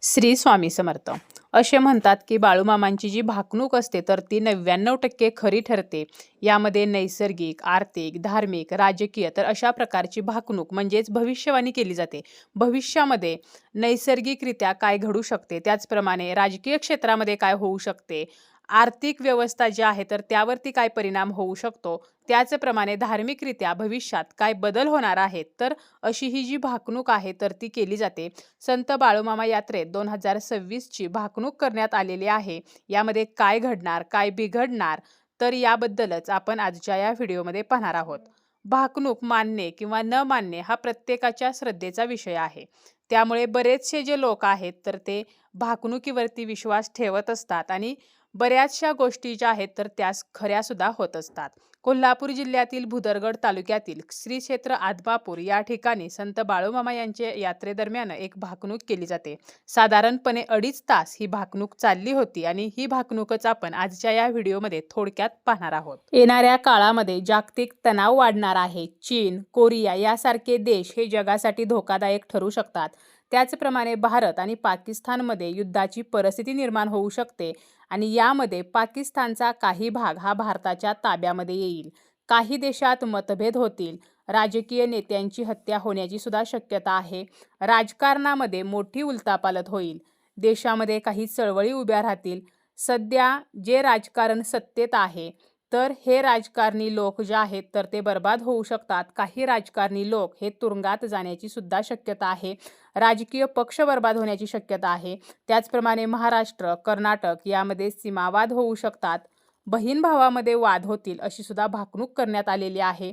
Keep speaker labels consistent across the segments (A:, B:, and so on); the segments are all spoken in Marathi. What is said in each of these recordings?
A: श्री स्वामी समर्थ. असे म्हणतात की बाळूमामांची जी भाकणूक असते तर ती 99% खरी ठरते. यामध्ये नैसर्गिक, आर्थिक, धार्मिक, राजकीय तर अशा प्रकारची भाकणूक म्हणजेच भविष्यवाणी केली जाते. भविष्यामध्ये नैसर्गिकरित्या काय घडू शकते, त्याचप्रमाणे राजकीय क्षेत्रामध्ये काय होऊ शकते, आर्थिक व्यवस्था जी आहे तर त्यावरती काय परिणाम होऊ शकतो, त्याचप्रमाणे धार्मिकरित्या भविष्यात काय बदल होणार आहेत, तर अशी ही जी भाकणूक आहे तर ती केली जाते. संत बाळूमामा यात्रेत 2026ची भाकणूक करण्यात आलेली आहे. यामध्ये काय घडणार, काय बिघडणार, तर याबद्दलच आपण आजच्या या व्हिडिओमध्ये पाहणार आहोत. भाकणूक मानणे किंवा न मानणे हा प्रत्येकाच्या श्रद्धेचा विषय आहे. त्यामुळे बरेचसे जे लोक आहेत तर ते भाकणुकीवरती विश्वास ठेवत असतात आणि बऱ्याचशा गोष्टी ज्या आहेत तर त्यास खऱ्या सुद्धा होत असतात. कोल्हापूर जिल्ह्यातील भुदरगड तालुक्यातील श्री क्षेत्र आदमापूर या ठिकाणी संत बाळूमामा यांच्या यात्रेदरम्यान एक भाकणूक केली जाते. साधारणपणे 2.5 तास ही भाकणूक चालली होती आणि ही भाकणूकच आपण आजच्या या व्हिडिओमध्ये थोडक्यात पाहणार आहोत. येणाऱ्या काळामध्ये जागतिक तणाव वाढणार आहे. चीन, कोरिया यासारखे देश हे जगासाठी धोकादायक ठरू शकतात. त्याचप्रमाणे भारत आणि पाकिस्तानमध्ये युद्धाची परिस्थिती निर्माण होऊ शकते आणि यामध्ये पाकिस्तानचा काही भाग हा भारताच्या ताब्यामध्ये येईल. काही देशात मतभेद होतील. राजकीय नेत्यांची हत्या होण्याची सुद्धा शक्यता आहे. राजकारणामध्ये मोठी उलथापालथ होईल. देशामध्ये काही चळवळी उभ्या राहतील. सध्या जे राजकारण सत्तेत आहे तर हे राजकारणी लोक जे आहेत तर ते बर्बाद होऊ शकतात. काही राजकारणी लोक हे तुरुंगात जाण्याची सुद्धा शक्यता आहे. राजकीय पक्ष बर्बाद होण्याची शक्यता आहे. त्याचप्रमाणे महाराष्ट्र, कर्नाटक यामध्ये सीमावाद होऊ शकतात. बहीण भावामध्ये वाद होतील अशी सुद्धा भाकणूक करण्यात आलेली आहे.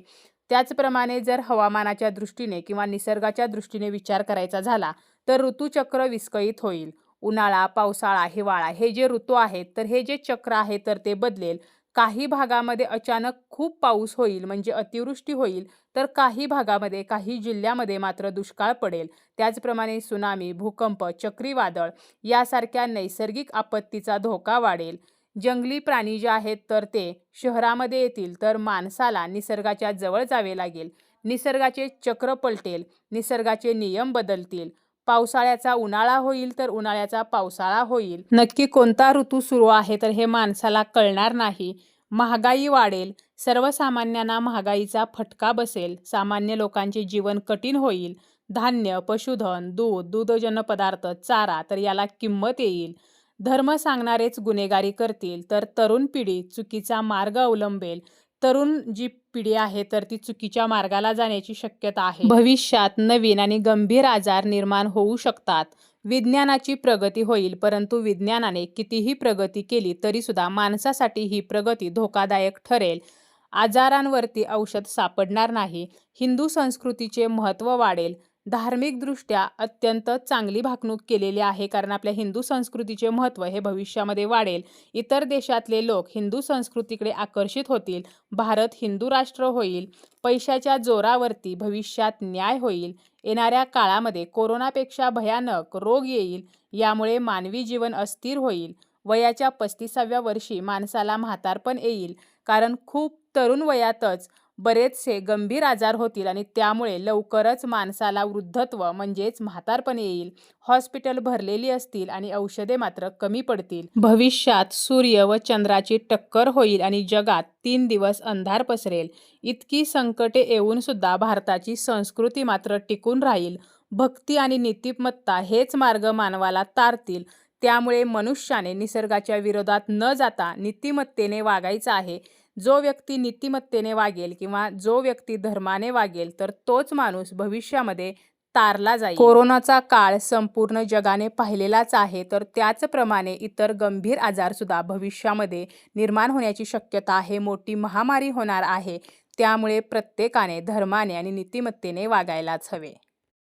A: त्याचप्रमाणे जर हवामानाच्या दृष्टीने किंवा निसर्गाच्या दृष्टीने विचार करायचा झाला तर ऋतुचक्र विस्कळीत होईल. उन्हाळा, पावसाळा, हिवाळा हे जे ऋतू आहेत तर हे जे चक्र आहे तर ते बदलेल. काही भागामध्ये अचानक खूप पाऊस होईल म्हणजे अतिवृष्टी होईल, तर काही भागामध्ये, काही जिल्ह्यामध्ये मात्र दुष्काळ पडेल. त्याचप्रमाणे सुनामी, भूकंप, चक्रीवादळ यासारख्या नैसर्गिक आपत्तीचा धोका वाढेल. जंगली प्राणी जे आहेत तर ते शहरामध्ये येतील, तर माणसाला निसर्गाच्या जवळ जावे लागेल. निसर्गाचे चक्र पलटेल, निसर्गाचे नियम बदलतील. पावसाळ्याचा उन्हाळा होईल तर उन्हाळ्याचा पावसाळा होईल. नक्की कोणता ऋतू सुरू आहे तर हे माणसाला कळणार नाही. महागाई वाढेल. सर्वसामान्यांना महागाईचा फटका बसेल. सामान्य लोकांचे जीवन कठीण होईल. धान्य, पशुधन, दूध, दुग्धजन्य पदार्थ, चारा तर याला किंमत येईल. धर्म सांगणारेच गुन्हेगारी करतील, तर तरुण पिढी चुकीचा मार्ग अवलंबेल. तरुण जी पिढी आहे तर ती चुकीच्या मार्गाला जाण्याची शक्यता आहे. भविष्यात नवीन आणि गंभीर आजार निर्माण होऊ शकतात. विज्ञानाची प्रगती होईल, परंतु विज्ञानाने कितीही प्रगती केली तरी सुद्धा माणसासाठी ही प्रगती धोकादायक ठरेल. आजारांवरती औषध सापडणार नाही. हिंदू संस्कृतीचे महत्त्व वाढेल. धार्मिकदृष्ट्या अत्यंत चांगली भाकणूक केलेली आहे, कारण आपल्या हिंदू संस्कृतीचे महत्त्व हे भविष्यामध्ये वाढेल. इतर देशातले लोक हिंदू संस्कृतीकडे आकर्षित होतील. भारत हिंदू राष्ट्र होईल. पैशाच्या जोरावरती भविष्यात न्याय होईल. येणाऱ्या काळामध्ये कोरोनापेक्षा भयानक रोग येईल. यामुळे मानवी जीवन अस्थिर होईल. वयाच्या 35व्या वर्षी माणसाला म्हातारपण येईल, कारण खूप तरुण वयातच बरेचसे गंभीर आजार होतील आणि त्यामुळे लवकरच माणसाला वृद्धत्व म्हणजेच म्हातारपण येईल. हॉस्पिटल भरलेली असतील आणि औषधे मात्र कमी पडतील. भविष्यात सूर्य व चंद्राची टक्कर होईल आणि जगात 3 दिवस अंधार पसरेल. इतकी संकटे येऊन सुद्धा भारताची संस्कृती मात्र टिकून राहील. भक्ती आणि नीतिमत्ता हेच मार्ग मानवाला तारतील. त्यामुळे मनुष्याने निसर्गाच्या विरोधात न जाता नीतिमत्तेने वागायचं आहे. जो व्यक्ती नीतिमत्तेने वागेल किंवा जो व्यक्ती धर्माने वागेल तर तोच माणूस भविष्यामध्ये तारला जाईल. कोरोनाचा काळ संपूर्ण जगाने पाहिलेलाच आहे, तर त्याचप्रमाणे इतर गंभीर आजार सुद्धा भविष्यामध्ये निर्माण होण्याची शक्यता आहे. मोठी महामारी होणार आहे. त्यामुळे प्रत्येकाने धर्माने आणि नीतिमत्तेने वागायलाच हवे.